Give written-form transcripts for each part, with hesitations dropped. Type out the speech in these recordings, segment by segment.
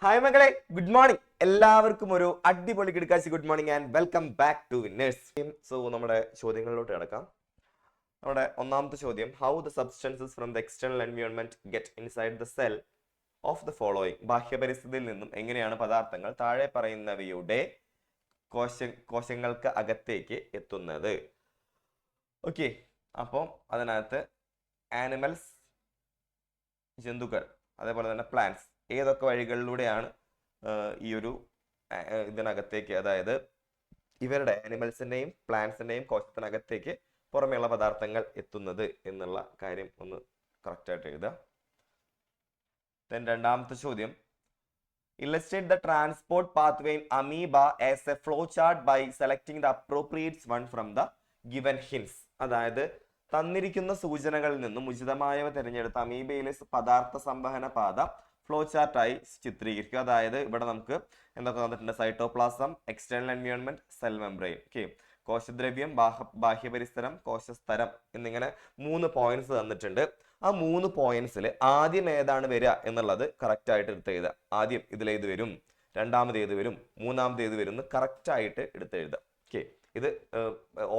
Hi മക്കളെ, good morning. എല്ലാവർക്കും ഒരു അടിപൊളി കിടക്കാച്ചി good morning and welcome back to Winners. So നമ്മുടെ ചോദ്യങ്ങളിലോട്ട് കിടക്കാം. നമ്മുടെ ഒന്നാമത്തെ ചോദ്യം, how the substances from the external environment get inside the cell of the following. ബാഹ്യപരിസ്ഥിതിയിൽ നിന്നും എങ്ങനെയാണ് പദാർത്ഥങ്ങൾ താഴെ പറയുന്നവയുടെ കോശങ്ങൾക്ക് അകത്തേക്ക് എത്തുന്നത്? ഓക്കെ, അപ്പം അതിനകത്ത് ആനിമൽസ്, ജന്തുക്കൾ, അതേപോലെ തന്നെ പ്ലാന്റ്സ്, ഏതൊക്കെ വഴികളിലൂടെയാണ് ഈ ഒരു ഇതിനകത്തേക്ക്, അതായത് ഇവരുടെ ആനിമൽസിന്റെയും പ്ലാന്റ്സിന്റെയും കോശത്തിനകത്തേക്ക് പുറമെയുള്ള പദാർത്ഥങ്ങൾ എത്തുന്നത് എന്നുള്ള കാര്യം ഒന്ന് കറക്റ്റ് ആയിട്ട് എഴുതുക. ദെൻ രണ്ടാമത്തെ ചോദ്യം, illustrate the transport pathway in amoeba as a flow chart by selecting the appropriate one from the given hints. അതായത് തന്നിരിക്കുന്ന സൂചനകളിൽ നിന്നും ഉചിതമായവ തിരഞ്ഞെടുത്ത അമീബയിലെ പദാർത്ഥ സംവഹന പാത ഫ്ലോ ചാർട്ടായി ചിത്രീകരിക്കുക. അതായത് ഇവിടെ നമുക്ക് എന്തൊക്കെ തന്നിട്ടുണ്ട്? Cytoplasm, external environment, cell membrane. Okay, കോശദ്രവ്യം, ബാഹ്യപരിസരം, കോശസ്തരം എന്നിങ്ങനെ 3 പോയിന്റ്സ് തന്നിട്ടുണ്ട്. ആ 3 പോയിന്റ്സിൽ ആദ്യം ഏതാണ് വരിക എന്നുള്ളത് കറക്റ്റ് ആയിട്ട് എടുത്ത് എഴുതുക. ആദ്യം ഇതിലേത് വരും, രണ്ടാമത് ഏത് വരും, മൂന്നാമത് ഏത് വരും എന്ന് കറക്റ്റ് ആയിട്ട് എടുത്ത് എഴുതുക. ഓക്കെ, ഇത്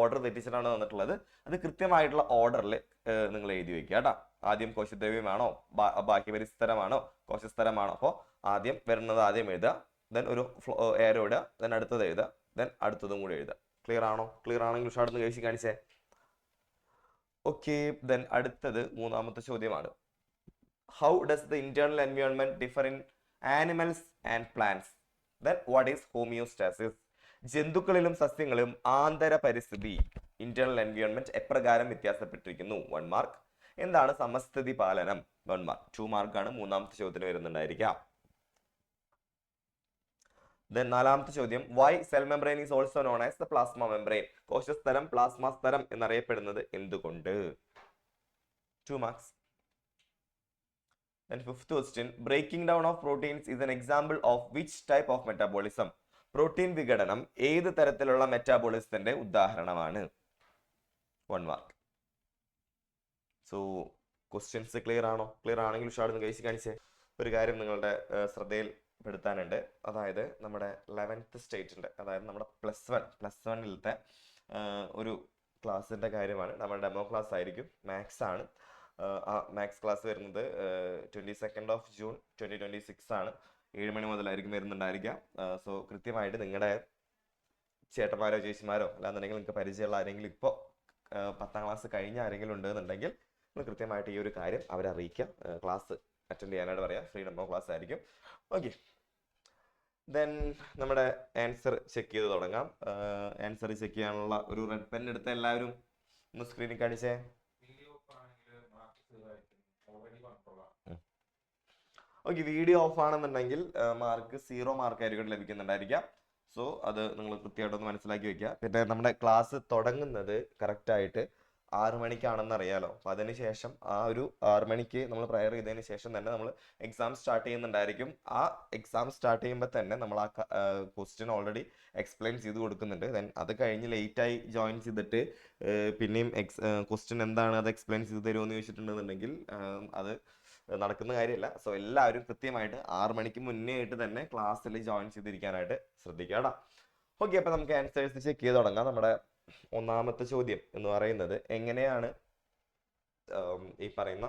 ഓർഡർ തെറ്റിച്ചിട്ടാണ് തന്നിട്ടുള്ളത്. അത് കൃത്യമായിട്ടുള്ള ഓർഡറിൽ നിങ്ങൾ എഴുതി വെക്കുക കേട്ടോ. ആദ്യം കോശദ്രവ്യമാണോ, ബാഹ്യപരിസ്ഥരമാണോ, കോശസ്തരമാണോ? അപ്പോൾ ആദ്യം വരുന്നത് ആദ്യം എഴുതുക, ദെൻ ഒരു ഏരോ ഇടുക, ദെൻ അടുത്തത് എഴുതുക, ദെൻ അടുത്തതും കൂടി എഴുതുക. ക്ലിയർ ആണോ? ക്ലിയർ ആണെങ്കിൽ ഉഷാർന്ന് കഴിച്ച് കാണിച്ചേ. ഓക്കെ, ദെൻ അടുത്തത് മൂന്നാമത്തെ ചോദ്യമാണ്. How does the internal environment differ in animals and plants? Then what is homeostasis? ജന്തുക്കളിലും സസ്യങ്ങളിലും ആന്തര പരിസ്ഥിതി, ഇന്റേണൽ എൻവയോൺമെന്റ് എപ്രകാരം വ്യത്യാസപ്പെട്ടിരിക്കുന്നു? 1 മാർക്ക്. എന്താണ് സമസ്ഥിതി പാലനം? 1 മാർക്ക്. 2 മാർക്കാണ് മൂന്നാമത്തെ ചോദ്യത്തിന് വരുന്നുണ്ടായിരിക്കാം. ദെൻ നാലാമത്തെ ചോദ്യം, why cell membrane is also known as the plasma membrane? കോശസ്തരം പ്ലാസ്മ സ്തരം എന്നറിയപ്പെടുന്നത് എന്തുകൊണ്ട്? 2 marks. Then fifth question, breaking down of proteins is an example of which type of metabolism? Protein വിഘടനം ഏത് തരത്തിലുള്ള മെറ്റാബോളിസത്തിന്റെ ഉദാഹരണമാണ്? 1 മാർക്ക്. സോ ക്വസ്റ്റ്യൻസ് ക്ലിയർ ആണോ? ക്ലിയർ ആണെങ്കിൽ ഉഷാർന്ന് കഴിച്ച് കാണിച്ചേ. ഒരു കാര്യം നിങ്ങളുടെ ശ്രദ്ധയിൽ പെടുത്താനുണ്ട്. അതായത് നമ്മുടെ 11th സ്റ്റേറ്റിന്റെ, അതായത് നമ്മുടെ പ്ലസ് വണ്ണിലത്തെ ഒരു ക്ലാസ്സിന്റെ കാര്യമാണ്. നമ്മുടെ ഡെമോ ക്ലാസ് ആയിരിക്കും, മാത്സ് ആണ്. ആ മാത്സ് ക്ലാസ് വരുന്നത് 22nd of June 2026 ആണ്. 7 മണി മുതലായിരിക്കും വരുന്നുണ്ടായിരിക്കാം. സോ കൃത്യമായിട്ട് നിങ്ങളുടെ ചേട്ടന്മാരോ ചേച്ചിമാരോ അല്ലാന്നുണ്ടെങ്കിൽ നിങ്ങൾക്ക് പരിചയമുള്ള ആരെങ്കിലും ഇപ്പോൾ 10ാം ക്ലാസ് കഴിഞ്ഞ ആരെങ്കിലും ഉണ്ടെന്നുണ്ടെങ്കിൽ നിങ്ങൾ കൃത്യമായിട്ട് ഈ ഒരു കാര്യം അവരെ അറിയിക്കാം. ക്ലാസ് അറ്റൻഡ് ചെയ്യാനായിട്ട് പറയാം. ഫ്രീ ഡെമോ ക്ലാസ് ആയിരിക്കും. ഓക്കെ, ദെൻ നമ്മുടെ ആൻസർ ചെക്ക് ചെയ്ത് തുടങ്ങാം. ആൻസർ ചെക്ക് ചെയ്യാനുള്ള ഒരു റെഡ് പെൻ എടുത്ത് എല്ലാവരും ഒന്ന് സ്ക്രീനിൽ കാണിച്ചേ. ഓക്കെ, വീഡിയോ ഓഫ് ആണെന്നുണ്ടെങ്കിൽ മാർക്ക് 0 മാർക്ക് ആയിരിക്കും ലഭിക്കുന്നുണ്ടായിരിക്കാം. സോ അത് നിങ്ങൾ കൃത്യമായിട്ടൊന്ന് മനസ്സിലാക്കി വെക്കുക. പിന്നെ നമ്മുടെ ക്ലാസ് തുടങ്ങുന്നത് കറക്റ്റായിട്ട് 6 മണിക്കാണെന്ന് അറിയാലോ. അപ്പം അതിനുശേഷം ആ ഒരു 6 മണിക്ക് നമ്മൾ പ്രയർ ചെയ്തതിന് ശേഷം തന്നെ നമ്മൾ എക്സാം സ്റ്റാർട്ട് ചെയ്യുന്നുണ്ടായിരിക്കും. ആ എക്സാം സ്റ്റാർട്ട് ചെയ്യുമ്പോൾ തന്നെ നമ്മൾ ആ ക്വസ്റ്റ്യൻ ഓൾറെഡി എക്സ്പ്ലെയിൻ ചെയ്ത് കൊടുക്കുന്നുണ്ട്. ദെൻ അത് കഴിഞ്ഞ് ലേറ്റായി ജോയിൻ ചെയ്തിട്ട് പിന്നെയും ക്വസ്റ്റ്യൻ എന്താണ് അത് എക്സ്പ്ലെയിൻ ചെയ്ത് തരുമോ എന്ന് ചോദിച്ചിട്ടുണ്ടെന്നുണ്ടെങ്കിൽ അത് നടക്കുന്ന കാര്യമല്ല. സോ എല്ലാവരും കൃത്യമായിട്ട് 6 മണിക്ക് മുന്നേ ആയിട്ട് തന്നെ ക്ലാസ്സിൽ ജോയിൻ ചെയ്തിരിക്കാനായിട്ട് ശ്രദ്ധിക്കുക കേട്ടോ. ഓക്കെ, അപ്പം നമുക്ക് ആൻസേഴ്സ് ചെക്ക് ചെയ്ത് തുടങ്ങാം. നമ്മുടെ ഒന്നാമത്തെ ചോദ്യം എന്ന് പറയുന്നത്, എങ്ങനെയാണ് ഈ പറയുന്ന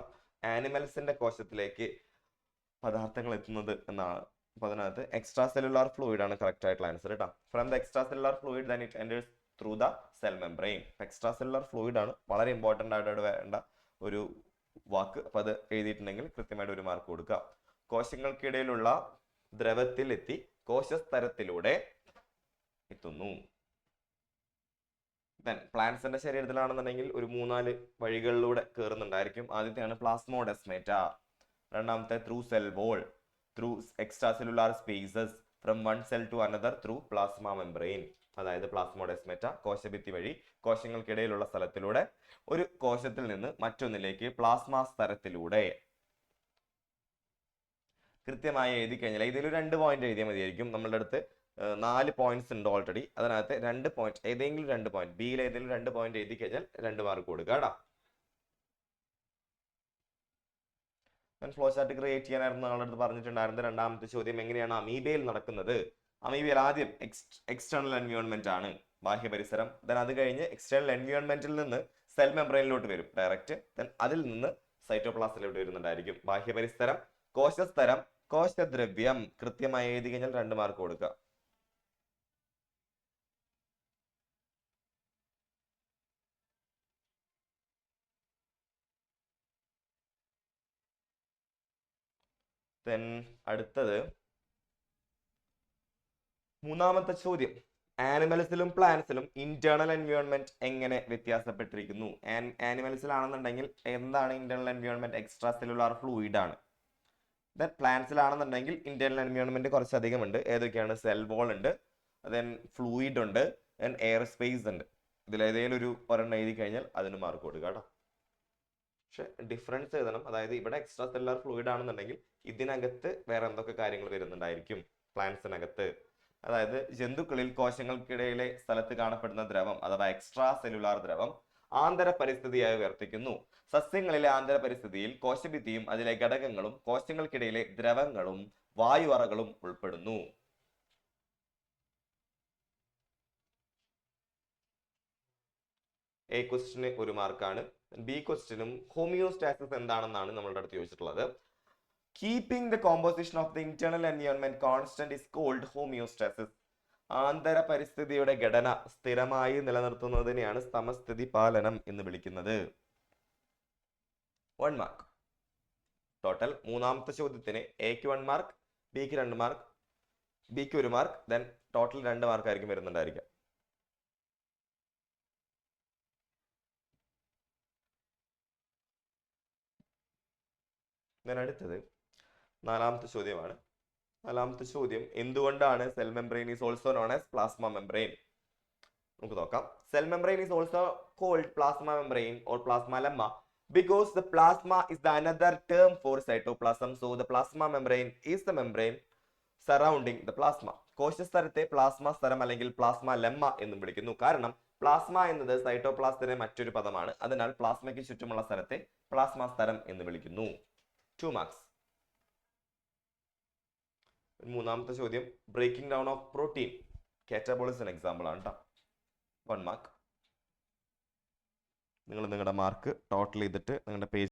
ആനിമൽസിന്റെ കോശത്തിലേക്ക് പദാർത്ഥങ്ങൾ എത്തുന്നത് എന്നാണ്. അപ്പൊ അതിനകത്ത് എക്സ്ട്രാ സെല്ലുലാർ ഫ്ലൂയിഡ് ആണ് കറക്റ്റ് ആയിട്ടുള്ള ആൻസർ കേട്ടോ. From the extra cellular fluid then it enters through the cell membrane. Extra cellular fluid ആണ് വളരെ ഇമ്പോർട്ടൻ്റ് ആയിട്ട് വേണ്ട ഒരു വാക്ക്. അപ്പൊ അത് എഴുതിയിട്ടുണ്ടെങ്കിൽ കൃത്യമായിട്ട് 1 മാർക്ക് കൊടുക്കുക. കോശങ്ങൾക്കിടയിലുള്ള ദ്രവത്തിൽ എത്തി കോശസ്തരത്തിലൂടെ എത്തുന്നു. ദെൻ പ്ലാന്റ്സിന്റെ ശരീരത്തിലാണെന്നുണ്ടെങ്കിൽ ഒരു 3-4 വഴികളിലൂടെ കയറുന്നുണ്ടായിരിക്കും. ആദ്യത്തെയാണ് പ്ലാസ്മോഡെസ്മേറ്റ, രണ്ടാമത്തെ through cell wall, through extra cellular spaces, from one cell to another through plasma membrane. അതായത് പ്ലാസ്മോഡെസ്മേറ്റ കോശഭിത്തി വഴി കോശങ്ങൾക്കിടയിലുള്ള സ്ഥലത്തിലൂടെ, ഒരു കോശത്തിൽ നിന്ന് മറ്റൊന്നിലേക്ക് പ്ലാസ്മ സ്തരത്തിലൂടെ. കൃത്യമായി എഴുതി കഴിഞ്ഞാൽ ഇതിൽ 2 പോയിന്റ് എഴുതിയാൽ മതിയായിരിക്കും. നമ്മളുടെ അടുത്ത് 4 പോയിന്റ്സ് ഉണ്ട് ഓൾറെഡി. അതിനകത്ത് 2 പോയിന്റ്, ഏതെങ്കിലും 2 പോയിന്റ്, ബിയിൽ ഏതെങ്കിലും 2 പോയിന്റ് എഴുതി കഴിഞ്ഞാൽ 2 മാർക്ക് കൊടുക്കുക കേട്ടോ. ഫ്ലോ ചാർട്ട് ക്രിയേറ്റ് ചെയ്യാനായിരുന്നു നിങ്ങളുടെ അടുത്ത് പറഞ്ഞിട്ടുണ്ടായിരുന്നത്. രണ്ടാമത്തെ ചോദ്യം എങ്ങനെയാണ് അമീബയിൽ നടക്കുന്നത്? അമീബയിൽ ആദ്യം എക്സ്റ്റേണൽ എൻവയോൺമെന്റ് ആണ്, ബാഹ്യ പരിസരം. ദെൻ അത് കഴിഞ്ഞ് എക്സ്റ്റേണൽ എൻവയോൺമെന്റിൽ നിന്ന് സെൽ മെംബ്രെയിനിലോട്ട് വരും ഡയറക്റ്റ്. ദെൻ അതിൽ നിന്ന് സൈറ്റോപ്ലാസത്തിലോട്ട് വരുന്നുണ്ടായിരിക്കും. ബാഹ്യ പരിസരം, കോശസ്തരം, കോശദ്രവ്യം. കൃത്യമായി എഴുതി കഴിഞ്ഞാൽ 2 മാർക്ക് കൊടുക്കുക. ദെൻ അടുത്തത് മൂന്നാമത്തെ ചോദ്യം, ആനിമൽസിലും പ്ലാന്റ്സിലും ഇന്റേണൽ എൻവയോൺമെന്റ് എങ്ങനെ വ്യത്യാസപ്പെട്ടിരിക്കുന്നു? ആനിമൽസിലാണെന്നുണ്ടെങ്കിൽ എന്താണ് internal environment? Extra cellular fluid ആണ്. ദെൻ പ്ലാന്റ്സിലാണെന്നുണ്ടെങ്കിൽ ഇന്റേണൽ എൻവയോൺമെന്റ് കുറച്ചധികം ഉണ്ട്. ഏതൊക്കെയാണ്? സെൽ വോൾ ഉണ്ട്, ദെൻ ഫ്ലൂയിഡ് ഉണ്ട്, ദെൻ എയർ സ്പേസ് ഉണ്ട്. ഇതിലേതെങ്കിലും ഒരു ഒരെണ്ണം എഴുതി കഴിഞ്ഞാൽ അതിന് മാർക്ക് കൊടുക്കുക കേട്ടോ. പക്ഷെ ഡിഫറൻസ് എഴുതണം. അതായത് ഇവിടെ എക്സ്ട്രാ സെല്ലുലാർ ഫ്ലൂയിഡ് ആണെന്നുണ്ടെങ്കിൽ ഇതിനകത്ത് വേറെ എന്തൊക്കെ കാര്യങ്ങൾ വരുന്നുണ്ടായിരിക്കും പ്ലാന്റ്സിനകത്ത്. അതായത് ജന്തുക്കളിൽ കോശങ്ങൾക്കിടയിലെ സ്ഥലത്ത് കാണപ്പെടുന്ന ദ്രവം അഥവാ എക്സ്ട്രാ സെല്ലുലാർ ദ്രവം ആന്തര പരിസ്ഥിതിയായി വർത്തിക്കുന്നു. സസ്യങ്ങളിലെ ആന്തര പരിസ്ഥിതിയിൽ കോശഭിത്തിയും അതിലെ ഘടകങ്ങളും കോശങ്ങൾക്കിടയിലെ ദ്രവങ്ങളും വായു അറകളും ഉൾപ്പെടുന്നു. എ ക്വസ്റ്റിന് 1 മാർക്കാണ്. ബി ക്വസ്റ്റിനും ഹോമിയോസ്റ്റാസിസ് എന്താണെന്നാണ് നമ്മളുടെ അടുത്ത് ചോദിച്ചിട്ടുള്ളത്. Keeping the composition of the internal environment constant is called homeostasis. ആന്തര പരിസ്ഥിതിയുടെ ഘടന സ്ഥിരമായി നിലനിർത്തുന്നതിനെയാണ് സമസ്ഥിതി പാലനം എന്ന് വിളിക്കുന്നത്. 1 മാർക്ക് ടോട്ടൽ. മൂന്നാമത്തെ ചോദ്യത്തിന് എക്ക് 1 മാർക്ക്, ബിക്ക് 2 മാർക്ക്, ബിക്ക് 1 മാർക്ക്, ദെൻ ടോട്ടൽ 2 മാർക്ക് ആയിരിക്കും വരുന്നുണ്ടായിരിക്കുക. അടുത്തത് നാലാമത്തെ ചോദ്യമാണ്. നാലാമത്തെ ചോദ്യം, എന്തുകൊണ്ടാണ് cell membrane is also known as plasma membrane? നമുക്ക് നോക്കാം. Cell membrane is also called plasma membrane or plasmalemma because the plasma is the another term for cytoplasm. So the plasma membrane is the membrane surrounding the plasma. കോശസ്തരത്തെ plasma സ്തരം അല്ലെങ്കിൽ plasma lemma എന്നും വിളിക്കുന്നു. കാരണം plasma എന്നത് സൈറ്റോപ്ലാസത്തിന്റെ മറ്റൊരു പദമാണ്. അതിനാൽ പ്ലാസ്മയ്ക്ക് ചുറ്റുമുള്ള സ്ഥലത്തെ പ്ലാസ്മ സ്തരം എന്ന് വിളിക്കുന്നു. 2 മാർക്സ്. മൂന്നാമത്തെ ചോദ്യം, breaking down of protein catabolism example ആണ് കേട്ടോ. 1 മാർക്ക്. നിങ്ങൾ നിങ്ങളുടെ മാർക്ക് ടോട്ടൽ ചെയ്തിട്ട് നിങ്ങളുടെ പേജ്